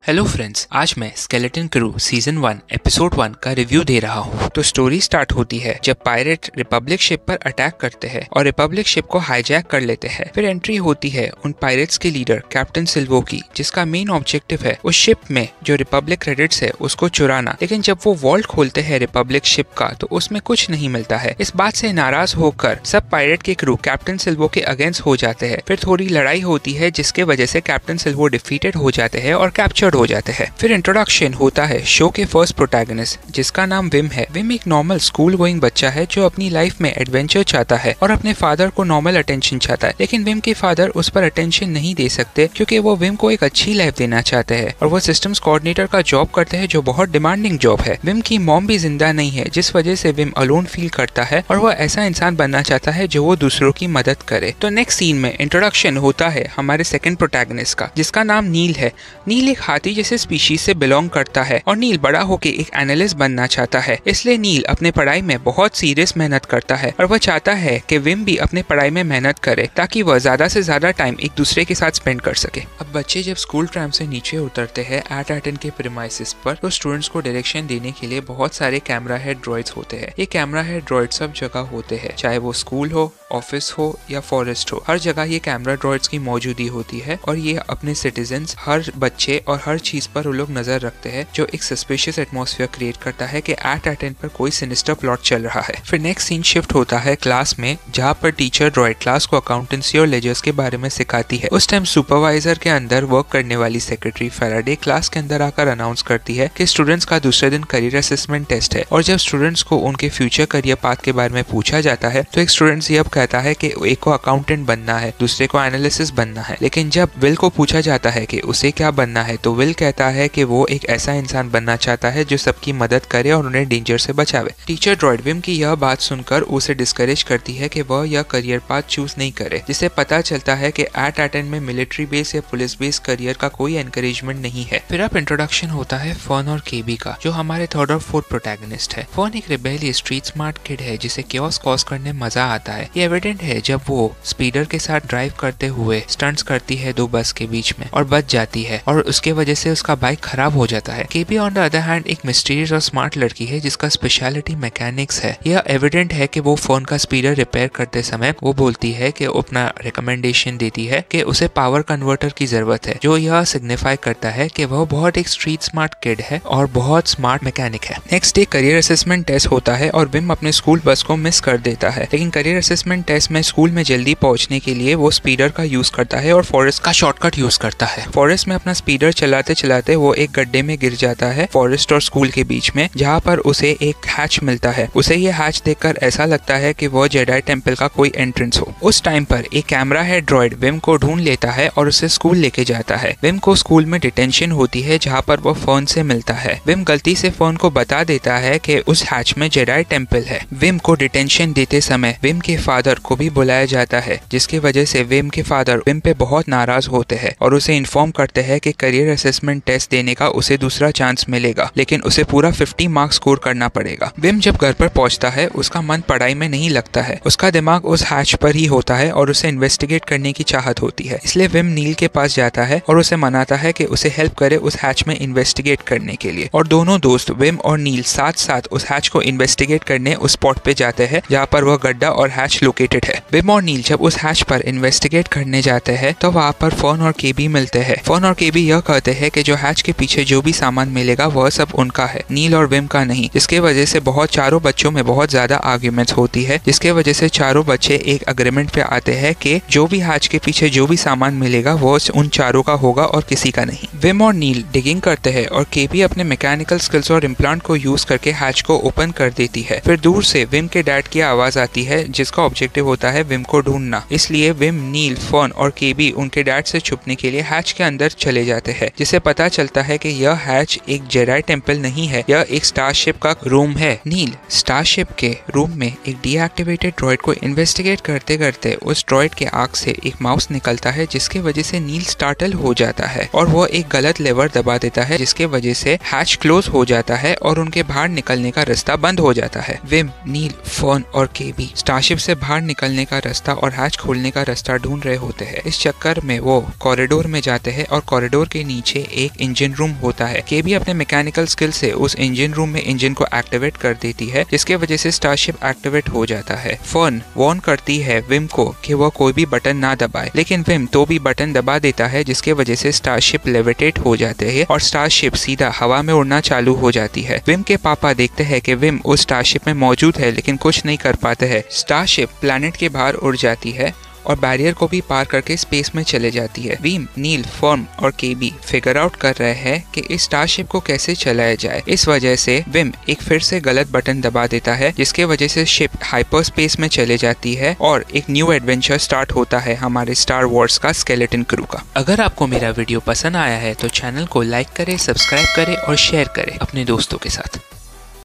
Hello friends, आज मैं skeleton crew season 1 episode 1 का रिव्यू दे रहा हूँ। तो स्टोरी स्टार्ट होती है जब पायरेट रिपब्लिक शिप पर अटैक करते हैं और रिपब्लिक शिप को हाईजैक कर लेते हैं। फिर एंट्री होती है उन पायरेट्स के लीडर कैप्टन सिल्वो की, जिसका मेन ऑब्जेक्टिव है उस शिप में जो रिपब्लिक क्रेडिट्स है उसको चुराना। लेकिन जब वो वॉल्ट खोलते हैं रिपब्लिक शिप का तो उसमें कुछ नहीं मिलता है। इस बात से नाराज होकर सब पायरेट के क्रू कैप्टन सिल्वो के अगेंस्ट हो जाते हैं। फिर थोड़ी लड़ाई होती है जिसके वजह से कैप्टन सिल्वो डिफीटेड हो जाते हैं और कैप्चर्ड हो जाते हैं। फिर इंट्रोडक्शन होता है शो के फर्स्ट प्रोटैगनिस्ट, जिसका नाम विम है। विम एक नॉर्मल स्कूल गोइंग बच्चा है जो अपनी लाइफ में एडवेंचर चाहता है और अपने फादर को नॉर्मल अटेंशन चाहता है। लेकिन विम के फादर उस पर अटेंशन नहीं दे सकते क्योंकि वो विम को एक अच्छी लाइफ देना चाहते हैं और वो सिस्टम्स कोऑर्डिनेटर का जॉब करते हैं जो बहुत डिमांडिंग जॉब है। विम की मॉम भी जिंदा नहीं है, जिस वजह से विम अलोन फील करता है और वो ऐसा इंसान बनना चाहता है जो वो दूसरों की मदद करे। तो नेक्स्ट सीन में इंट्रोडक्शन होता है हमारे सेकंड प्रोटैगनिस्ट का, जिसका नाम नील है। नील एक हाथी जैसे स्पीशीज से बिलोंग करता है और नील बड़ा होकर एक एनालिस्ट बनना चाहता है। इसलिए नील अपने पढ़ाई में बहुत सीरियस मेहनत करता है और वह चाहता है कि विम भी अपने पढ़ाई में मेहनत करे ताकि वह ज्यादा से ज्यादा टाइम एक दूसरे के साथ स्पेंड कर सके। अब बच्चे जब स्कूल ट्रैम से नीचे उतरते हैं एट एटन के प्रीमाइसेस पर, तो स्टूडेंट्स को डायरेक्शन देने के लिए बहुत सारे कैमरा हेड ड्रॉइड्स होते हैं। ये कैमरा हेड ड्रॉइड सब जगह होते हैं, चाहे वो स्कूल हो, ऑफिस हो या फॉरेस्ट हो, हर जगह ये कैमरा ड्रॉइड्स की मौजूदगी होती है और ये अपने सिटीजन्स, हर बच्चे और हर चीज पर वो लोग नजर रखते हैं, जो एक सस्पिशियस एटमॉस्फेयर क्रिएट करता है कि एट एटन पर कोई सिनिस्टर प्लॉट चल रहा है। फिर नेक्स्ट सीन शिफ्ट होता है क्लास में, जहाँ पर टीचर ड्रॉइड क्लास को अकाउंटेंसी और लेजर्स के बारे में सिखाती है। उस टाइम सुपरवाइजर के अंदर वर्क करने वाली सेक्रेटरी फैराडे क्लास के अंदर आकर अनाउंस करती है कि स्टूडेंट्स का दूसरे दिन करियर असेसमेंट टेस्ट है। और जब स्टूडेंट्स को उनके फ्यूचर करियर पाथ के बारे में पूछा जाता है तो एक स्टूडेंट ये अब कहता है कि एक को अकाउंटेंट बनना है, दूसरे को एनालिसिस बनना है। लेकिन जब विल को पूछा जाता है कि उसे क्या बनना है तो विल कहता है कि वो एक ऐसा इंसान बनना चाहता है जो सबकी मदद करे और उन्हें डेंजर से बचावे। टीचर ड्रॉइड विम की यह बात सुनकर उसे डिस्करेज करती है कि वह यह करियर पाथ चूज नहीं करे, जिससे पता चलता है कि एट एटन में मिलिट्री बेस या पुलिस बेस करियर का कोई एनकरेजमेंट नहीं है। फिर अब इंट्रोडक्शन होता है फर्न और केबी का, जो हमारे थर्ड और फोर्थ प्रोटैगनिस्ट है। फर्न एक रिबेलियस स्ट्रीट स्मार्ट किड है जिसे केओस कॉज करने मजा आता है। ये एविडेंट है जब वो स्पीडर के साथ ड्राइव करते हुए स्टंट्स करती है दो बस के बीच में और बच जाती है और उसके वजह से उसका बाइक खराब हो जाता है। केबी ऑन द अदर हैंड एक मिस्टीरियस और स्मार्ट लड़की है जिसका स्पेशलिटी मैकेनिक्स है। यह एविडेंट है कि वो फोन का स्पीडर रिपेयर करते समय वो बोलती है कि अपना रिकमेंडेशन देती है कि उसे पावर कन्वर्टर की जरूरत है, जो यह सिग्निफाई करता है कि वह बहुत एक स्ट्रीट स्मार्ट किड है और बहुत स्मार्ट मैकेनिक है। Next day career assessment test होता है और विम अपने स्कूल बस को मिस कर देता है। लेकिन करियर असेसमेंट टेस्ट में स्कूल में जल्दी पहुंचने के लिए वो स्पीडर का यूज करता है और फॉरेस्ट का शॉर्टकट यूज करता है। फॉरेस्ट में अपना स्पीडर चलाते चलाते वो एक गड्ढे में गिर जाता है फॉरेस्ट और स्कूल के बीच में, जहाँ पर उसे एक हैच मिलता है। उसे ये हैच देखकर ऐसा लगता है कि वह जेडाई टेम्पल का कोई एंट्रेंस हो। उस टाइम पर एक कैमरा हेड ड्रॉइड विम को ढूंढ लेता है और उसे स्कूल लेके जाता है। विम को स्कूल में डिटेंशन होती है जहाँ पर वो फर्न से मिलता है। विम गलती से फर्न को बता देता है कि उस हैच में जेडाई टेम्पल है। विम को डिटेंशन देते समय विम के फादर को भी बुलाया जाता है, जिसकी वजह से विम के फादर विम पे बहुत नाराज होते हैं और उसे इन्फॉर्म करते हैं कि करियर असेसमेंट टेस्ट देने का उसे दूसरा चांस मिलेगा, लेकिन उसे पूरा 50 मार्क्स स्कोर करना पड़ेगा। विम जब घर पर पहुंचता है उसका मन पढ़ाई में नहीं लगता है, उसका दिमाग उस हैच पर ही होता है और उसे इन्वेस्टिगेट करने की चाहत होती है। इसलिए विम नील के पास जाता है और उसे मनाता है कि उसे हेल्प करे उस हैच में इन्वेस्टिगेट करने के लिए। और दोनों दोस्त विम और नील साथ साथ उस हैच को इन्वेस्टिगेट करने उस स्पॉट पे जाते हैं जहाँ पर वह गड्ढा और हैच लोकेटेड है। विम और नील जब उस हैच पर इन्वेस्टिगेट करने जाते हैं तो वहाँ पर फर्न और केबी मिलते हैं। फर्न और केबी यह कहते हैं कि जो हैच के पीछे जो भी सामान मिलेगा वह सब उनका है, नील और विम का नहीं, जिसके वजह से चारों बच्चों में बहुत ज्यादा आर्ग्यूमेंट्स होती है, जिसके वजह से चारों बच्चे एक अग्रीमेंट पे आते हैं कि जो भी हैच के पीछे जो भी सामान मिलेगा वो उन चारों का होगा और किसी का नहीं। विम और नील डिगिंग करते हैं और केबी अपने मैकेनिकल स्किल्स और इम्प्लांट को यूज करके हैच को ओपन कर देती है। फिर दूर से विम के डैड की आवाज आती है जिसका ऑब्जेक्टिव होता है विम को ढूंढना। इसलिए विम, नील, फर्न और केबी उनके डैड से छुपने के लिए हैच के अंदर चले जाते हैं, जिससे पता चलता है कि यह हैच एक जेडाई टेम्पल नहीं है, यह एक स्टारशिप का रूम है। नील स्टारशिप के रूम में एक डीएक्टिवेटेड ड्रॉइड को इन्वेस्टिगेट करते करते उस ड्रॉइड के आंख से एक माउस निकलता है, जिसके वजह से नील स्टार्टल हो जाता है और वो एक गलत लेवर दबा देता है, जिसके वजह से हैच क्लोज हो जाता है और उनके बाहर निकलने का रास्ता बंद हो जाता है। विम, नील, फर्न और केबी स्टारशिप से बाहर निकलने का रास्ता और हैच खोलने का रास्ता ढूंढ रहे होते हैं। इस चक्कर में वो कॉरिडोर में जाते हैं और कॉरिडोर के नीचे पीछे एक इंजन रूम होता है। केबी अपने मैकेनिकल स्किल से उस इंजन रूम में इंजन को एक्टिवेट कर देती है, जिसके वजह से स्टारशिप एक्टिवेट हो जाता है। फर्न वार्न करती है विम को कि वह कोई भी बटन ना दबाए, लेकिन विम तो भी बटन दबा देता है, जिसके वजह से स्टारशिप लेविटेट हो जाते हैं और स्टारशिप सीधा हवा में उड़ना चालू हो जाती है। विम के पापा देखते हैं कि विम उस स्टारशिप में मौजूद है, लेकिन कुछ नहीं कर पाते हैं। स्टारशिप प्लैनेट के बाहर उड़ जाती है और बैरियर को भी पार करके स्पेस में चले जाती है। वीम, नील, फर्न और केबी फिगर आउट कर रहे हैं कि इस स्टारशिप को कैसे चलाया जाए। इस वजह से विम एक फिर से गलत बटन दबा देता है, जिसके वजह से शिप हाइपर स्पेस में चले जाती है और एक न्यू एडवेंचर स्टार्ट होता है हमारे स्टार वॉर्स का स्केलेटन क्रू का। अगर आपको मेरा वीडियो पसंद आया है तो चैनल को लाइक करें, सब्सक्राइब करें और शेयर करें अपने दोस्तों के साथ।